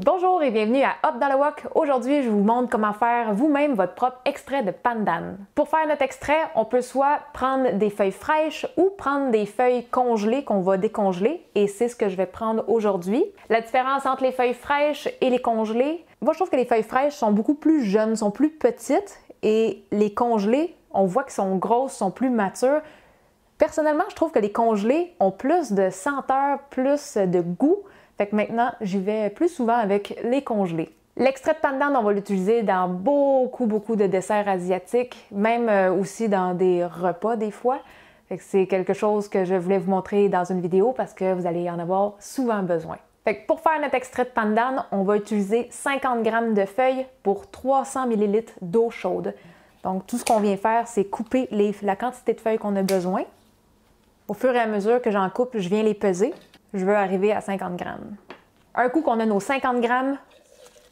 Bonjour et bienvenue à Hop dans le Wok. Aujourd'hui, je vous montre comment faire vous-même votre propre extrait de pandan. Pour faire notre extrait, on peut soit prendre des feuilles fraîches ou prendre des feuilles congelées qu'on va décongeler et c'est ce que je vais prendre aujourd'hui. La différence entre les feuilles fraîches et les congelées, moi je trouve que les feuilles fraîches sont beaucoup plus jeunes, sont plus petites et les congelées, on voit qu'elles sont grosses, sont plus matures. Personnellement, je trouve que les congelés ont plus de senteur, plus de goût. Fait que maintenant, j'y vais plus souvent avec les congelés. L'extrait de pandan, on va l'utiliser dans beaucoup de desserts asiatiques, même aussi dans des repas des fois. Fait que c'est quelque chose que je voulais vous montrer dans une vidéo parce que vous allez en avoir souvent besoin. Fait que pour faire notre extrait de pandan, on va utiliser 50 g de feuilles pour 300 ml d'eau chaude. Donc tout ce qu'on vient faire, c'est couper la quantité de feuilles qu'on a besoin. Au fur et à mesure que j'en coupe, je viens les peser. Je veux arriver à 50 g. Un coup qu'on a nos 50 g,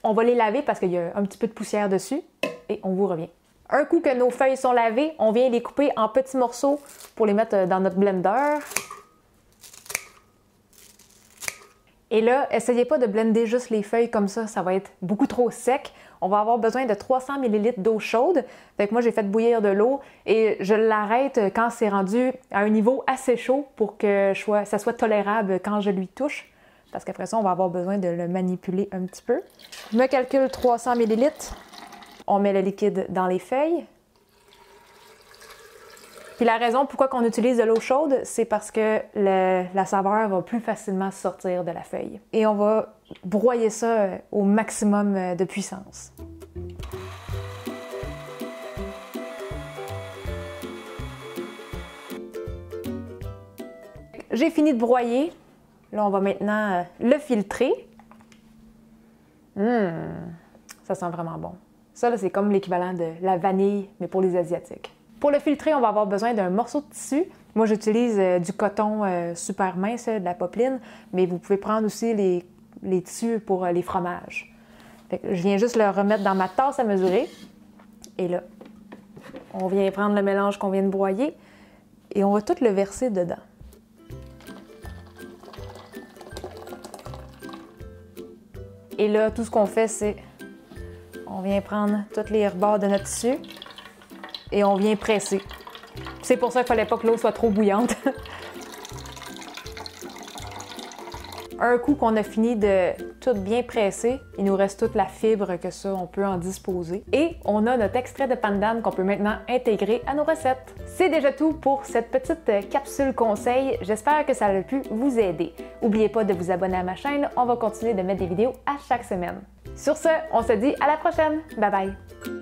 on va les laver parce qu'il y a un petit peu de poussière dessus et on vous revient. Un coup que nos feuilles sont lavées, on vient les couper en petits morceaux pour les mettre dans notre blender. Et là, essayez pas de blender juste les feuilles comme ça va être beaucoup trop sec. On va avoir besoin de 300 ml d'eau chaude. Fait que moi, j'ai fait bouillir de l'eau et je l'arrête quand c'est rendu à un niveau assez chaud pour que ça soit tolérable quand je lui touche. Parce qu'après ça, on va avoir besoin de le manipuler un petit peu. Je me calcule 300 ml. On met le liquide dans les feuilles. Puis la raison pourquoi on utilise de l'eau chaude, c'est parce que la saveur va plus facilement sortir de la feuille. Et on va broyer ça au maximum de puissance. J'ai fini de broyer. Là, on va maintenant le filtrer. Ça sent vraiment bon. Ça, c'est comme l'équivalent de la vanille, mais pour les Asiatiques. Pour le filtrer, on va avoir besoin d'un morceau de tissu. Moi, j'utilise du coton super mince, de la popeline, mais vous pouvez prendre aussi les tissus pour les fromages. Fait que je viens juste le remettre dans ma tasse à mesurer. Et là, on vient prendre le mélange qu'on vient de broyer et on va tout le verser dedans. Et là, tout ce qu'on fait, c'est on vient prendre tous les rebords de notre tissu et on vient presser. C'est pour ça qu'il ne fallait pas que l'eau soit trop bouillante. Un coup qu'on a fini de tout bien presser, il nous reste toute la fibre que ça, on peut en disposer. Et on a notre extrait de pandan qu'on peut maintenant intégrer à nos recettes. C'est déjà tout pour cette petite capsule conseil. J'espère que ça a pu vous aider. N'oubliez pas de vous abonner à ma chaîne, on va continuer de mettre des vidéos à chaque semaine. Sur ce, on se dit à la prochaine. Bye bye!